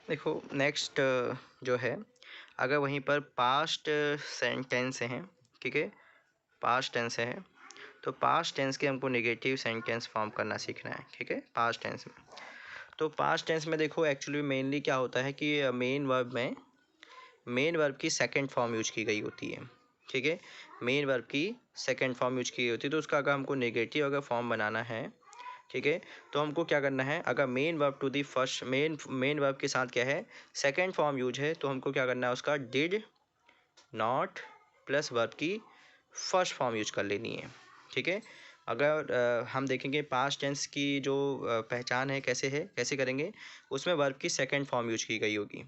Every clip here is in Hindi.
देखो नेक्स्ट जो है, अगर वहीं पर पास्ट सेंटेंस हैं, ठीक है, पास्ट टेंस है, तो पास्ट टेंस के हमको नेगेटिव सेंटेंस फॉर्म करना सीखना है, ठीक है, पास्ट टेंस में। तो पास्ट टेंस में देखो एक्चुअली मेनली क्या होता है कि मेन वर्ब की सेकंड फॉर्म यूज की गई होती है, ठीक है, मेन वर्ब की सेकंड फॉर्म यूज की गई होती है। तो उसका अगर हमको नेगेटिव अगर फॉर्म बनाना है, ठीक है, तो हमको क्या करना है, अगर main verb to the first main verb के साथ क्या है, सेकंड फॉर्म यूज है, तो हमको क्या करना है, उसका डिड नॉट प्लस वर्ब की फर्स्ट फॉर्म यूज कर लेनी है, ठीक है। अगर हम देखेंगे पास्ट टेंस की जो पहचान है कैसे करेंगे, उसमें वर्ब की सेकंड फॉर्म यूज की गई होगी।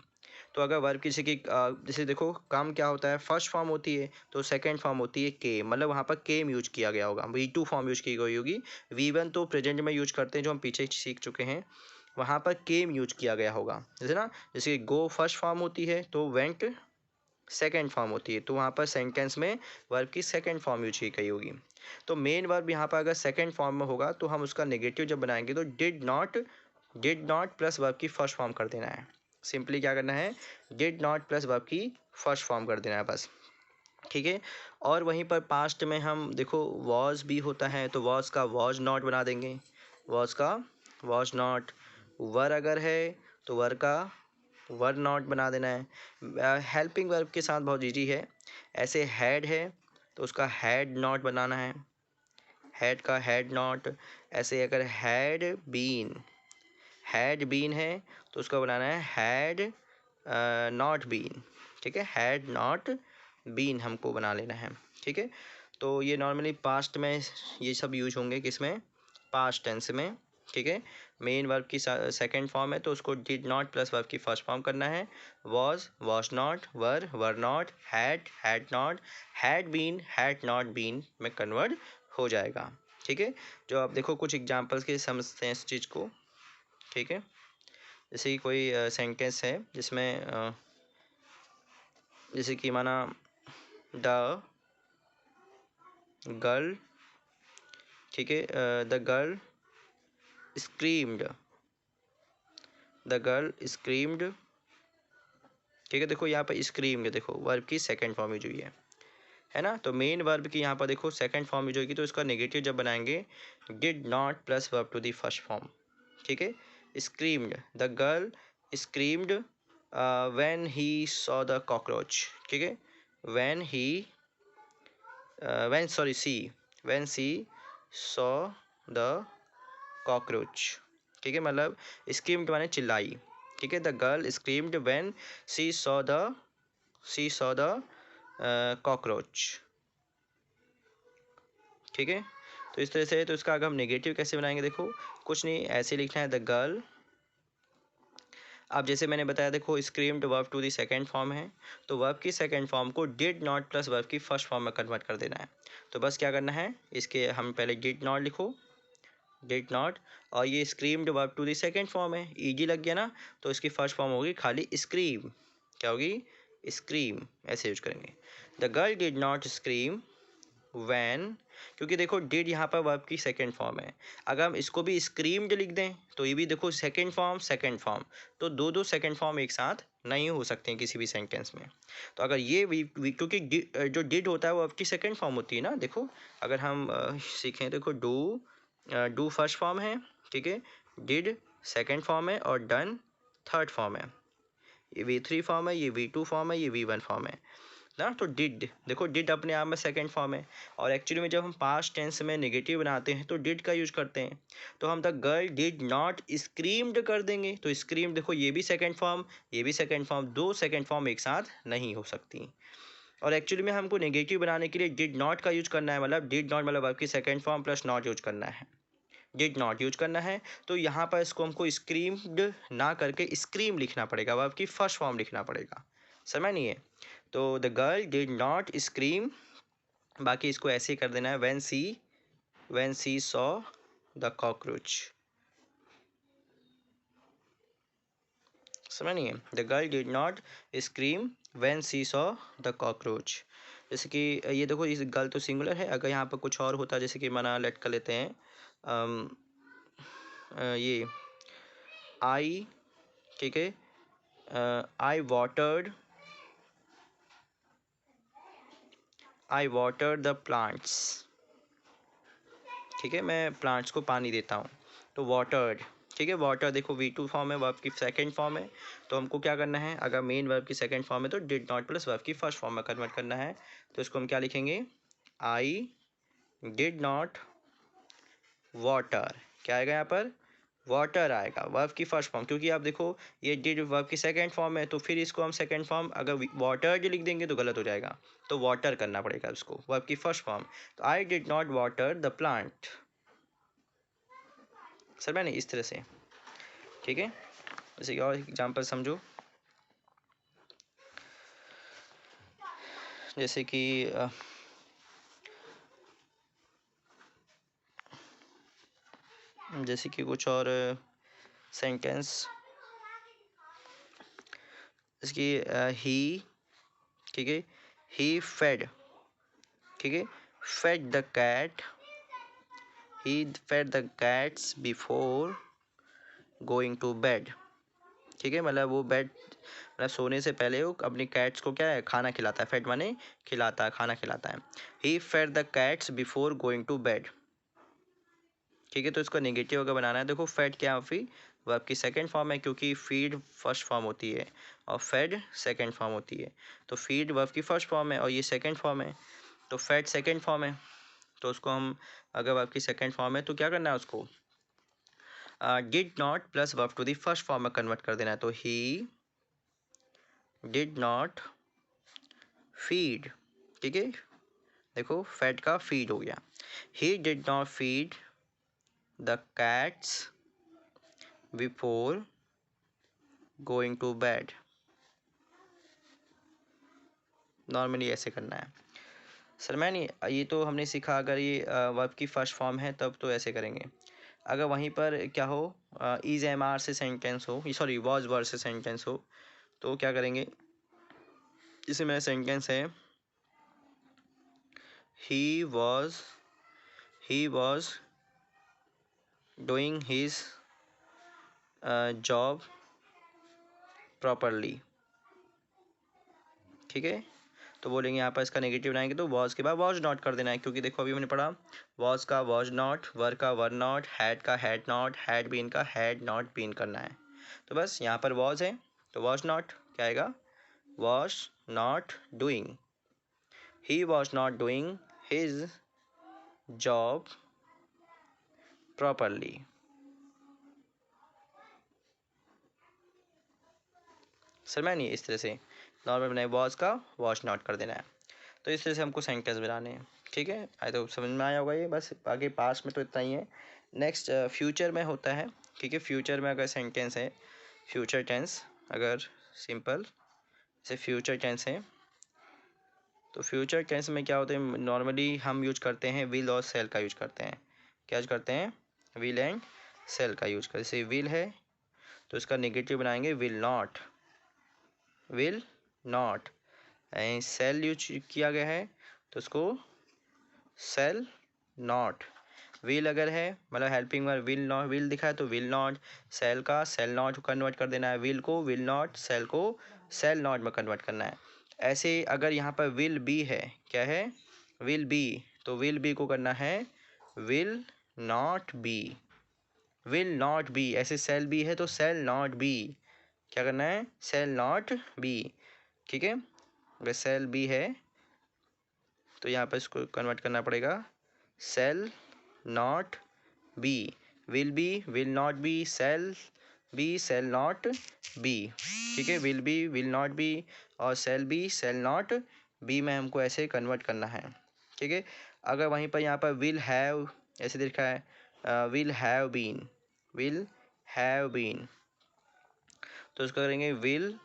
तो अगर वर्ब किसी की जैसे देखो काम क्या होता है, फर्स्ट फॉर्म होती है तो सेकंड फॉर्म होती है के, मतलब वहाँ पर केम यूज किया गया होगा, V2 फॉर्म यूज की गई होगी। V1 तो प्रेजेंट में यूज करते हैं जो हम पीछे सीख चुके हैं, वहाँ पर केम यूज किया गया होगा, जैसे ना, जैसे गो फर्स्ट फॉर्म होती है तो वेंट सेकेंड फॉर्म होती है, तो वहाँ पर सेंटेंस में वर्ब की सेकेंड फॉर्म यूज की गई होगी। तो मेन वर्ब यहाँ पर अगर सेकेंड फॉर्म में होगा तो हम उसका नेगेटिव जब बनाएंगे तो डिड नॉट प्लस वर्ब की फर्स्ट फॉर्म कर देना है। सिंपली क्या करना है, डिड नॉट प्लस वर्ब की फर्स्ट फॉर्म कर देना है बस, ठीक है। और वहीं पर पास्ट में हम देखो वॉज भी होता है, तो वॉज का वॉज नॉट बना देंगे, वॉज का वॉज नॉट। वर अगर है तो वर का वर नॉट बना देना है। हेल्पिंग वर्ब के साथ बहुत ईजी है, ऐसे हैड है तो उसका हैड नॉट बनाना है, हैड का हैड नॉट। ऐसे अगर हैड बीन है तो उसका बनाना है हैड नॉट बीन, ठीक है, हैड नॉट बीन हमको बना लेना है, ठीक है। तो ये नॉर्मली पास्ट में ये सब यूज होंगे, किसमें, पास्ट टेंस में, ठीक है। मेन वर्ब की सेकंड फॉर्म है तो उसको डिड नॉट प्लस वर्ब की फर्स्ट फॉर्म करना है, was not, were not, had not, had not been में कन्वर्ट हो जाएगा, ठीक है। जो आप देखो कुछ एग्जांपल्स के समझते हैं इस चीज़ को, ठीक है। जैसे कि कोई सेंटेंस है जिसमें जैसे कि माना द गर्ल, ठीक है, the girl screamed, the girl screamed, ठीक है। देखो यहाँ पर स्क्रीम्ड, देखो वर्ब की सेकंड फॉर्म यूज हुई है ना। तो मेन वर्ब की यहाँ पर देखो सेकंड फॉर्म यूज होगी, तो इसका नेगेटिव जब बनाएंगे did not plus verb to the first form, ठीक है। Screamed, the girl screamed when he saw the cockroach, ठीक है, when he when she saw the cockroach, ठीक है, मतलब स्क्रीम्ड माने चिल्लाई, ठीक है। The girl screamed when she saw the cockroach, ठीक है। तो इस तरह से, तो इसका अगर हम नेगेटिव कैसे बनाएंगे, देखो कुछ नहीं, ऐसे लिखना है द गर्ल। अब जैसे मैंने बताया देखो screamed verb to the second form है, तो वर्ब की सेकंड फॉर्म को डिड नॉट प्लस वर्ब की फर्स्ट फॉर्म में कन्वर्ट कर देना है। तो बस क्या करना है, इसके हम पहले डिड नॉट लिखो, डिड नॉट, और ये screamed verb to the second form है, ईजी लग गया ना। तो इसकी फर्स्ट फॉर्म होगी खाली स्क्रीम, क्या होगी, स्क्रीम, ऐसे यूज करेंगे। The girl did not scream when, क्योंकि देखो डिड यहाँ पर वर्ब की सेकंड फॉर्म है, अगर हम इसको भी स्क्रीम्ड लिख दें तो ये भी देखो सेकंड फॉर्म, तो दो सेकंड फॉर्म एक साथ नहीं हो सकते हैं किसी भी सेंटेंस में। तो अगर ये क्योंकि जो डिड होता है वो वर्ब की सेकंड फॉर्म होती है ना, देखो अगर हम सीखें, देखो डू फर्स्ट फॉर्म है, ठीक है, डिड सेकंड फॉर्म है और डन थर्ड फॉर्म है, ये V3 फॉर्म है, ये V2 फॉर्म है, ये V1 फॉर्म है ना। तो डिड, देखो डिड अपने आप में सेकंड फॉर्म है, और एक्चुअली में जब हम पास्ट टेंस में नेगेटिव बनाते हैं तो डिड का यूज करते हैं। तो हम the girl did not screamed कर देंगे, तो स्क्रीम देखो ये भी सेकंड फॉर्म, ये भी सेकंड फॉर्म, दो सेकंड फॉर्म एक साथ नहीं हो सकती। और एक्चुअली में हमको नेगेटिव बनाने के लिए डिड नॉट का यूज करना है, मतलब डिड नॉट मतलब आपकी second form plus not use करना है, डिड नॉट यूज करना है। तो यहाँ पर इसको हमको स्क्रीम्ड ना करके स्क्रीम लिखना पड़ेगा, वर्ब की फर्स्ट फॉर्म लिखना पड़ेगा, समझ नहीं है। तो the girl did not scream, बाकी इसको ऐसे ही कर देना है, when she saw the cockroach, समझ नहीं है। The girl did not scream when she saw the cockroach. जैसे कि ये देखो इस गर्ल तो सिंगुलर है, अगर यहाँ पर कुछ और होता जैसे कि माना लेट कर लेते हैं ये आई, ठीक है, आई वाटर द प्लांट्स। ठीक है, मैं प्लांट्स को पानी देता हूँ, तो वाटर्ड। ठीक है, वाटर देखो V2 फॉर्म है, वर्ब की सेकंड फॉर्म है, तो हमको क्या करना है, अगर मेन वर्ब की सेकंड फॉर्म है तो डिड नॉट प्लस वर्ब की फर्स्ट फॉर्म में कन्वर्ट करना है। तो इसको हम क्या लिखेंगे, आई डिड नॉट वाटर। क्या आएगा यहाँ पर, वाटर आएगा, वर्ब की फर्स्ट फॉर्म, क्योंकि आप देखो ये डिड वर्ब की सेकंड फॉर्म है, तो फिर इसको हम सेकंड फॉर्म अगर वाटर लिख देंगे तो गलत हो जाएगा, तो वाटर करना पड़ेगा उसको, वर्ब की फर्स्ट फॉर्म। तो I did not water the plant. Sir मैंने इस तरह से, ठीक है, जैसे कि और एग्जाम्पल समझो, जैसे कि कुछ और सेंटेंस, जैसे कि ही, ठीक है, ही फेड, ठीक है, fed the cat, he fed the cats before going to bed. ठीक है, मतलब वो बेड, मतलब सोने से पहले वो अपनी कैट्स को क्या है, खाना खिलाता है, फेड माने खिलाता है, खाना खिलाता है। He fed the cats before going to bed. ठीक है, तो इसको नेगेटिव अगर बनाना है, देखो फेड क्या है, वर्ब की सेकंड फॉर्म है, क्योंकि फीड फर्स्ट फॉर्म होती है और फेड सेकंड फॉर्म होती है। तो फीड वर्ब की फर्स्ट फॉर्म है और ये सेकंड फॉर्म है, तो फेड सेकंड फॉर्म है। तो उसको हम, अगर वर्ब की सेकंड फॉर्म है तो क्या करना है, उसको did not plus verb to the first form में कन्वर्ट कर देना है। तो ही डिड नॉट फीड, ठीक है, देखो फेड का फीड हो गया। He did not feed the cats before going to bed. Normally ऐसे करना है। सर मैं नहीं, ये तो हमने सीखा, अगर ये वर्ब की फर्स्ट फॉर्म है तब तो ऐसे करेंगे। अगर वहीं पर क्या हो, इज एम आर से सेंटेंस हो, सॉरी वॉज वर्ड से सेंटेंस हो, तो क्या करेंगे, जैसे मेरा सेंटेंस है, he was doing his job properly. ठीक है, तो बोलेंगे यहाँ पर इसका नेगेटिव बनाएंगे तो वॉज के बाद वॉज नॉट कर देना है, क्योंकि देखो अभी मैंने पढ़ा वॉज का वॉज नॉट, वर का वर नॉट, हैड का हैड नॉट, हैड बीन का हैड नॉट बीन करना है। तो बस यहाँ पर वॉज है तो वॉज नॉट क्या आएगा, was not doing, he was not doing his job properly. समझा नहीं, इस तरह से नॉर्मल बनाए, वॉज का वॉज नॉट कर देना है। तो इस तरह से हमको सेंटेंस बनाने हैं। ठीक है, आई तो समझ में आया होगा ये, बस आगे पास्ट में तो इतना ही है। नेक्स्ट फ्यूचर में होता है। ठीक है, फ्यूचर में अगर सेंटेंस है, फ्यूचर टेंस, अगर सिंपल जैसे फ्यूचर टेंस है, तो फ्यूचर टेंस में क्या होता है, नॉर्मली हम यूज करते हैं विल और सेल का यूज करते हैं। क्या यूज करते हैं, विल एंड सेल का यूज करते हैं। जैसे विल है तो इसका नेगेटिव बनाएंगे will not, will not. Shall use किया गया है तो उसको सेल नॉट। विल अगर है मतलब helping verb, will not, will दिखा है तो विल नॉट, सेल का सेल नॉट कन्वर्ट कर देना है, विल को विल नॉट, सेल को सेल नॉट में कन्वर्ट करना है। ऐसे अगर यहाँ पर विल बी है, क्या है, विल बी, तो विल बी को करना है will not be, will not B. ऐसे सेल बी है तो सेल नॉट बी, क्या करना है, सेल नॉट बी। ठीक है, अगर सेल बी है तो यहाँ पर इसको कन्वर्ट करना पड़ेगा shall not be, will not be, shall be, shall not be. ठीक है, will be, will not be और shall be, shall not be में हमको ऐसे कन्वर्ट करना है। ठीक है, अगर वहीं पर यहाँ पर विल हैव ऐसे लिखा है, will have been, will have been, तो इसको करेंगे विल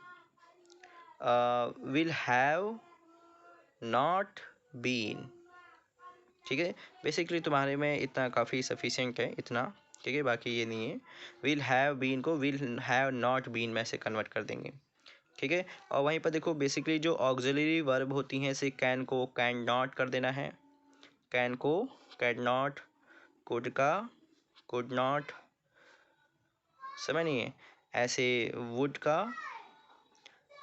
हैव नॉट बीन। ठीक है, बेसिकली तुम्हारे में इतना काफ़ी सफिशिएंट है इतना। ठीक है, बाकी ये नहीं है। विल हैव बीन को विल हैव नॉट बीन में से कन्वर्ट कर देंगे। ठीक है, और वहीं पर देखो बेसिकली जो ऑक्सिलरी वर्ब होती हैं, जैसे कैन को कैन नॉट कर देना है, कैन को कैन नॉट, कुड का कुड नॉट, समझ नहीं है, ऐसे वुड का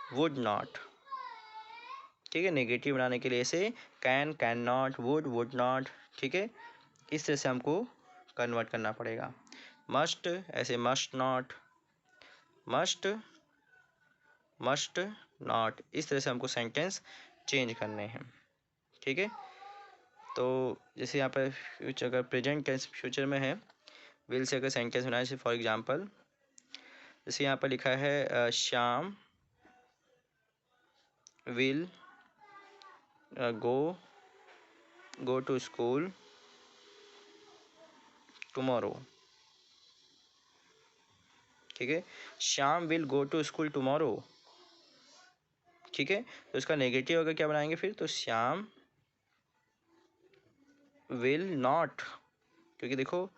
वुड नॉट। ठीक है, नेगेटिव बनाने के लिए ऐसे can, can not, would not. ठीक है, इस तरह से हमको कन्वर्ट करना पड़ेगा। मस्ट ऐसे must not, must must not, इस तरह से हमको सेंटेंस चेंज करने हैं। ठीक है, तो जैसे यहाँ पर फ्यूचर, अगर प्रेजेंट टेंस फ्यूचर में है, विल से अगर सेंटेंस बनाए, जैसे फॉर एग्जांपल जैसे यहाँ पर लिखा है Shyam will go to school tomorrow. ठीक है, Shyam will go to school tomorrow. ठीक है, तो इसका नेगेटिव अगर क्या बनाएंगे फिर, तो श्याम विल नॉट, क्योंकि देखो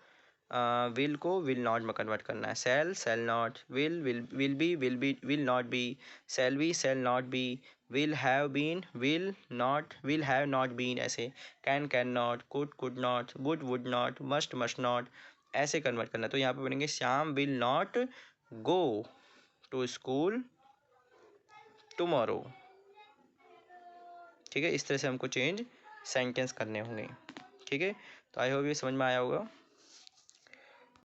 विल को विल नॉट में कन्वर्ट करना है। Shall not, will not be, shall not be, will have not been, ऐसे can not, could not, would not, must not, ऐसे कन्वर्ट करना है। तो यहाँ पे बनेंगे Shyam will not go to school tomorrow. ठीक है, इस तरह से हमको चेंज सेंटेंस करने होंगे। ठीक है, तो आई होप ये समझ में आया होगा।